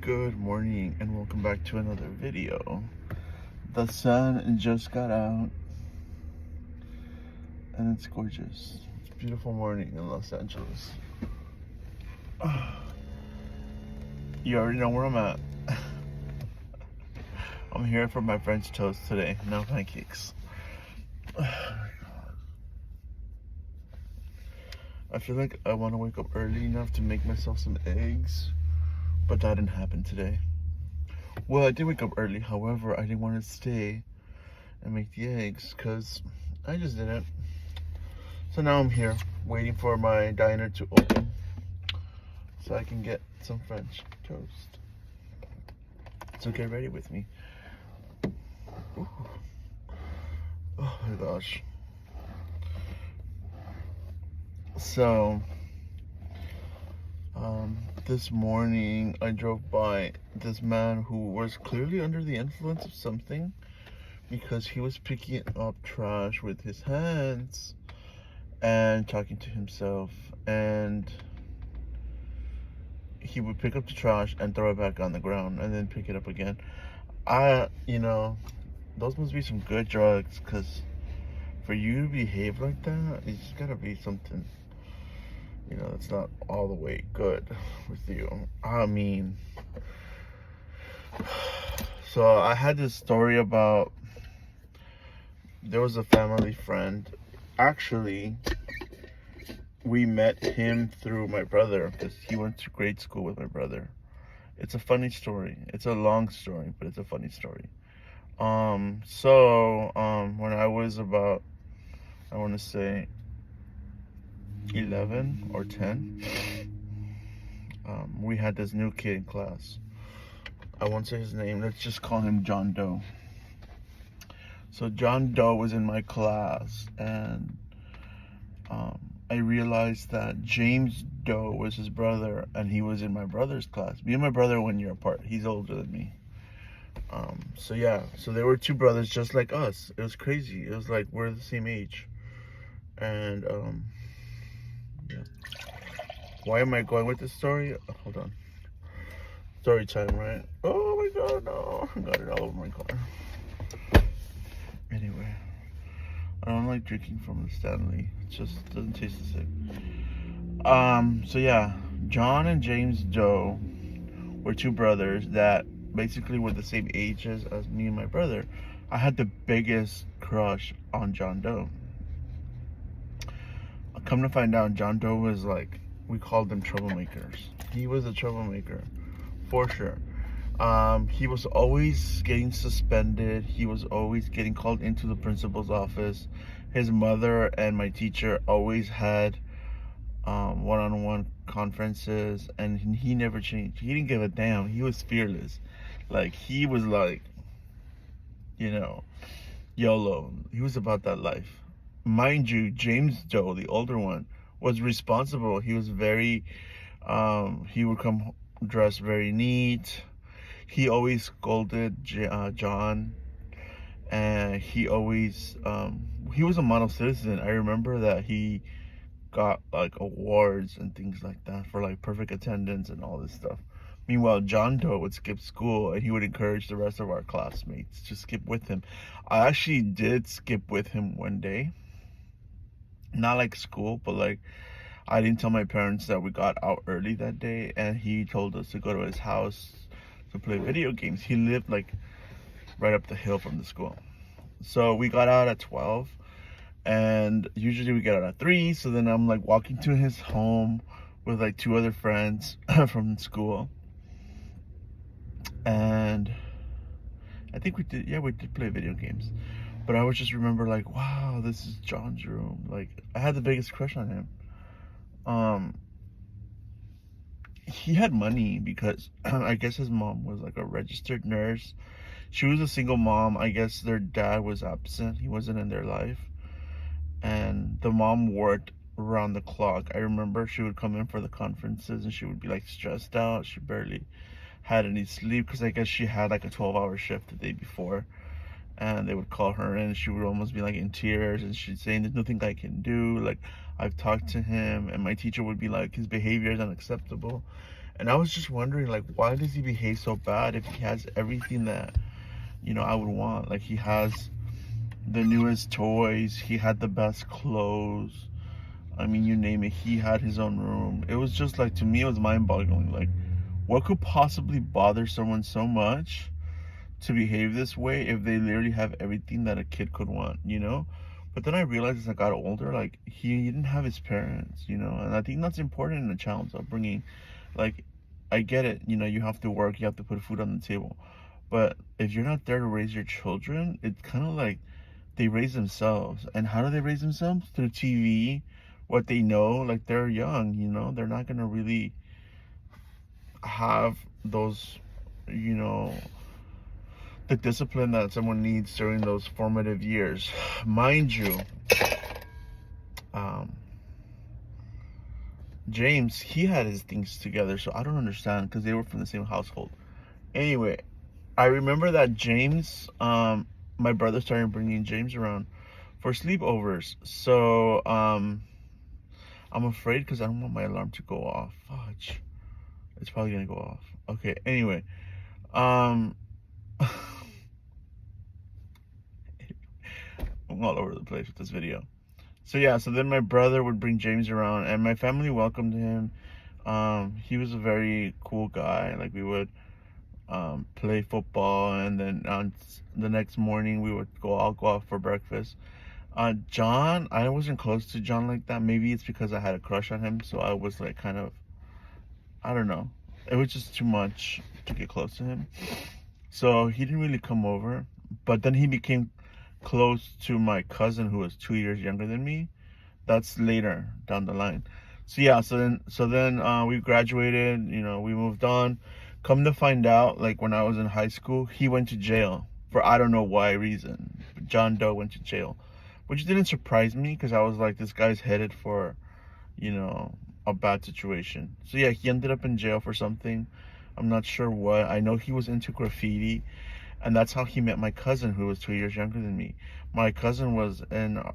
Good morning and welcome back to another video. The sun just got out and it's gorgeous. It's a beautiful morning in Los Angeles. You already know where I'm at. I'm here for my French toast today, no pancakes. I feel like I want to wake up early enough to make myself some eggs, but that didn't happen today. Well, I did wake up early, however, I didn't want to stay and make the eggs because I just didn't. So now I'm here waiting for my diner to open so I can get some French toast. So get ready with me. Ooh. Oh my gosh. So, this morning I drove by this man who was clearly under the influence of something because he was picking up trash with his hands and talking to himself, and he would pick up the trash and throw it back on the ground and then pick it up again. Those must be some good drugs, because for you to behave like that, it's just gotta be something, it's not all the way good with you. So I had this story about, there was a family friend. Actually, we met him through my brother because he went to grade school with my brother. It's a funny story. It's a long story, but it's a funny story. When I was about, I want to say 11 or 10, we had this new kid in class. I won't say his name. Let's just call him John Doe. So John Doe was in my class, and I realized that James Doe was his brother, and he was in my brother's class. Me and my brother are 1 year apart. He's older than me. So there were two brothers just like us. It was crazy. It was like we're the same age. And yeah. Why am I going with this story? Hold on. Story time, right? Oh my god, no. I got it all over my car. Anyway, I don't like drinking from the Stanley. It just doesn't taste the same. So yeah, John and James Doe were two brothers that basically were the same ages as me and my brother. I had the biggest crush on John Doe. Come to find out, John Doe was like, we called them troublemakers. He was a troublemaker, for sure. He was always getting suspended. He was always getting called into the principal's office. His mother and my teacher always had one-on-one conferences, and he never changed. He didn't give a damn. He was fearless. Like, he was like, YOLO. He was about that life. Mind you, James Doe, the older one, was responsible. He was very, he would come dressed very neat. He always scolded John, and he always, he was a model citizen. I remember that he got like awards and things like that for like perfect attendance and all this stuff. Meanwhile, John Doe would skip school, and he would encourage the rest of our classmates to skip with him. I actually did skip with him one day. Not like school, but like, I didn't tell my parents that we got out early that day, and he told us to go to his house to play video games. He lived like right up the hill from the school. So we got out at 12, and usually we get out at 3. So then I'm like walking to his home with like 2 other friends from school. And I think we did play video games. But I would just remember like, wow, this is John's room. Like, I had the biggest crush on him. He had money because I guess his mom was like a registered nurse. She was a single mom. I guess their dad was absent. He wasn't in their life. And the mom worked around the clock. I remember she would come in for the conferences, and she would be like stressed out. She barely had any sleep because I guess she had like a 12-hour shift the day before. And they would call her in, and she would almost be like in tears, and she'd say, there's nothing I can do. Like, I've talked to him, and my teacher would be like, his behavior is unacceptable. And I was just wondering, like, why does he behave so bad if he has everything that, I would want? Like, he has the newest toys, he had the best clothes. I mean, you name it, he had his own room. It was just like, to me, it was mind-boggling. Like, what could possibly bother someone so much to behave this way if they literally have everything that a kid could want, But then I realized as I got older, like, he didn't have his parents, and I think that's important in a child's upbringing. Like, I get it, you have to work, you have to put food on the table. But if you're not there to raise your children, it's kind of like they raise themselves. And how do they raise themselves? Through TV, what they know, like, they're young, they're not going to really have those, you know, the discipline that someone needs during those formative years. Mind you, James, he had his things together, so I don't understand because they were from the same household. Anyway, I remember that James, my brother started bringing James around for sleepovers. So, I'm afraid because I don't want my alarm to go off. Fudge. It's probably gonna go off. Okay, anyway. I'm all over the place with this video. So yeah, so then my brother would bring James around and my family welcomed him. He was a very cool guy. Like, we would play football, and then on the next morning we would all go out for breakfast. John, I wasn't close to John like that. Maybe it's because I had a crush on him, so I was like kind of, I don't know. It was just too much to get close to him. So he didn't really come over. But then he became close to my cousin who was 2 years younger than me. That's later down the line. So yeah, so then we graduated, we moved on. Come to find out, like, when I was in high school, he went to jail for I don't know why reason. John Doe went to jail, which didn't surprise me because I was like, this guy's headed for, a bad situation. So yeah, he ended up in jail for something. I'm not sure what. I know he was into graffiti, and that's how he met my cousin who was 2 years younger than me. My cousin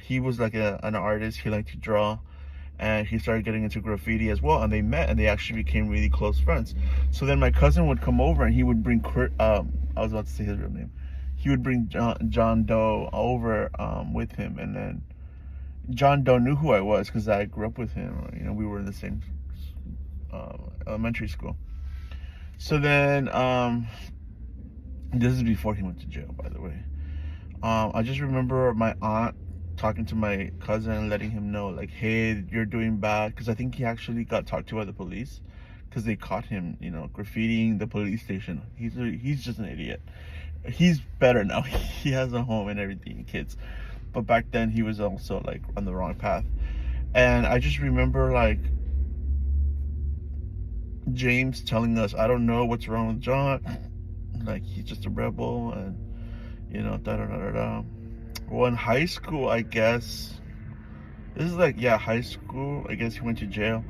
he was like an artist. He liked to draw, and he started getting into graffiti as well, and they met and they actually became really close friends. So then my cousin would come over and he would bring I was about to say his real name. He would bring John Doe over with him, and then John Doe knew who I was because I grew up with him. We were in the same elementary school. So then this is before he went to jail, by the way. I just remember my aunt talking to my cousin and letting him know, like, hey, you're doing bad, because I think he actually got talked to by the police because they caught him, graffitiing the police station. He's just an idiot. He's better now. He has a home and everything, kids. But back then he was also like on the wrong path. And I just remember, like, James telling us, I don't know what's wrong with John. Like, he's just a rebel, and da da da da da. Well, in high school, I guess, this is like, yeah, high school, I guess he went to jail.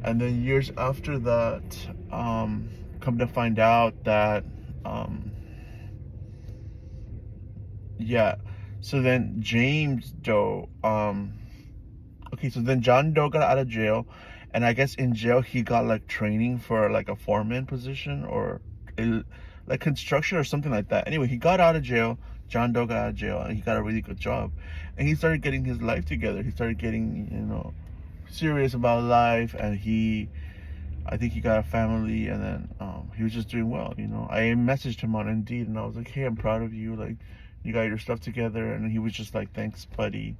And then years after that, come to find out that, yeah, so then James Doe, okay, so then John Doe got out of jail, and I guess in jail he got like training for like a foreman position or like construction or something like that. Anyway, he got out of jail. John Doe got out of jail, and he got a really good job, and he started getting his life together. He started getting, serious about life, and I think he got a family, and then he was just doing well. I messaged him on Indeed, and I was like, hey, I'm proud of you. Like, you got your stuff together, and he was just like, thanks, buddy.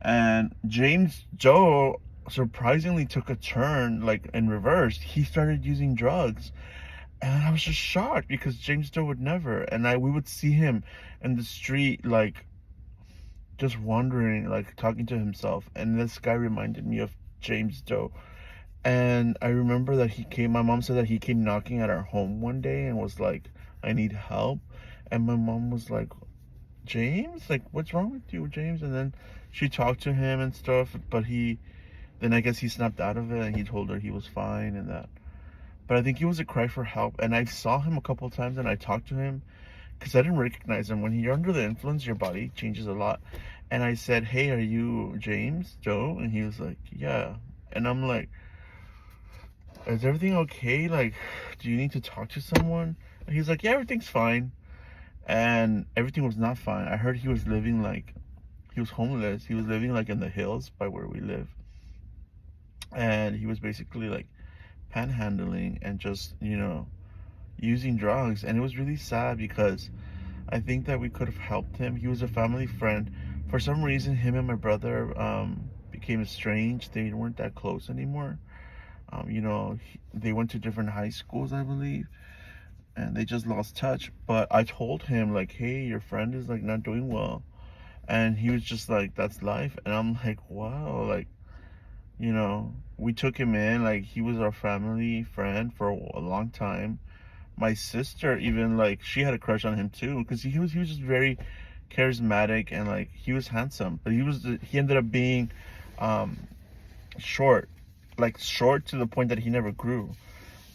And James Doe surprisingly took a turn, like, in reverse. He started using drugs. And I was just shocked because James Doe would never. And we would see him in the street, like, just wandering, like, talking to himself. And this guy reminded me of James Doe. And I remember that my mom said that he came knocking at our home one day and was like, I need help. And my mom was like, James? Like, what's wrong with you, James? And then she talked to him and stuff. But then I guess he snapped out of it, and he told her he was fine and that. But I think he was a cry for help. And I saw him a couple of times, and I talked to him because I didn't recognize him. When you're under the influence, your body changes a lot. And I said, hey, are you James Doe? And he was like, yeah. And I'm like, is everything okay? Like, do you need to talk to someone? And he's like, yeah, everything's fine. And everything was not fine. I heard he was living like, he was homeless. He was living like in the hills by where we live. And he was basically like panhandling and just, using drugs. And it was really sad because I think that we could have helped him. He was a family friend. For some reason, him and my brother became estranged. They weren't that close anymore. They went to different high schools, I believe, and they just lost touch. But I told him, like, hey, your friend is like not doing well. And he was just like, that's life. And I'm like, wow, like, we took him in. Like, he was our family friend for a long time. My sister even, like, she had a crush on him too, because he was just very charismatic, and like he was handsome, but he ended up being um short, like short to the point that he never grew.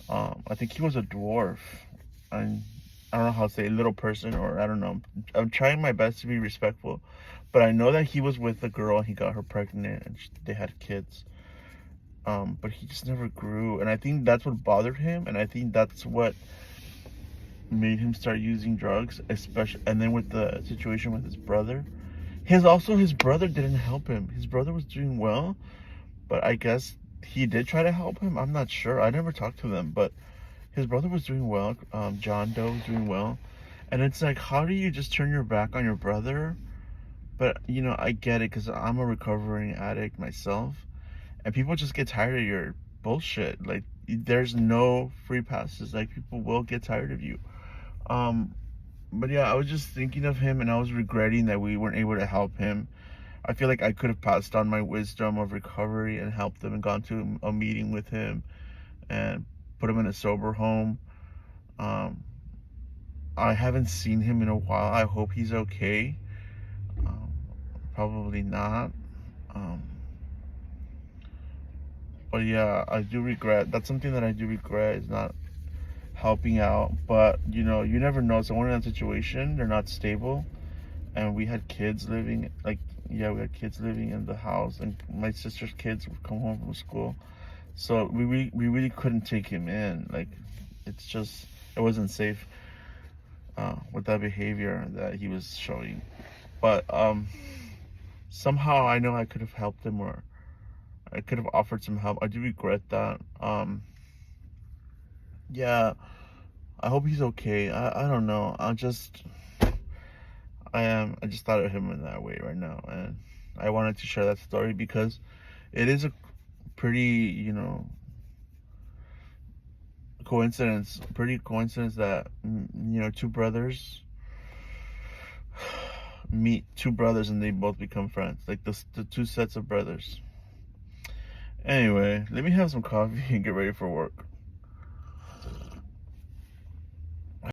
I think he was a dwarf. And I don't know how to say little person, or I don't know. I'm trying my best to be respectful, but I know that he was with a girl and he got her pregnant and they had kids. But he just never grew, and I think that's what bothered him, and I think that's what made him start using drugs, especially. And then with the situation with his brother, his brother didn't help him. His brother was doing well, but I guess he did try to help him. I'm not sure. I never talked to them, but his brother was doing well. John Doe was doing well, and it's like, how do you just turn your back on your brother? But I get it because I'm a recovering addict myself, and people just get tired of your bullshit. Like, there's no free passes. Like, people will get tired of you. Um, but yeah, I was just thinking of him and I was regretting that we weren't able to help him. I feel like I could have passed on my wisdom of recovery and helped him and gone to a meeting with him and put him in a sober home. Um, I haven't seen him in a while. I hope he's okay. Um, Probably not. Um, but yeah, I do regret. That's something that I do regret, is not helping out. But you never know. Someone in that situation, they're not stable. And we had kids living, like, yeah, we had kids living in the house, and my sister's kids would come home from school, so we really couldn't take him in. Like, it wasn't safe with that behavior that he was showing. But somehow I know I could have helped him, or I could have offered some help. I do regret that. Yeah, I hope he's okay. I don't know. I just thought of him in that way right now, and I wanted to share that story because it is a pretty, pretty coincidence that two brothers meet two brothers and they both become friends, like the two sets of brothers. Anyway, let me have some coffee and get ready for work.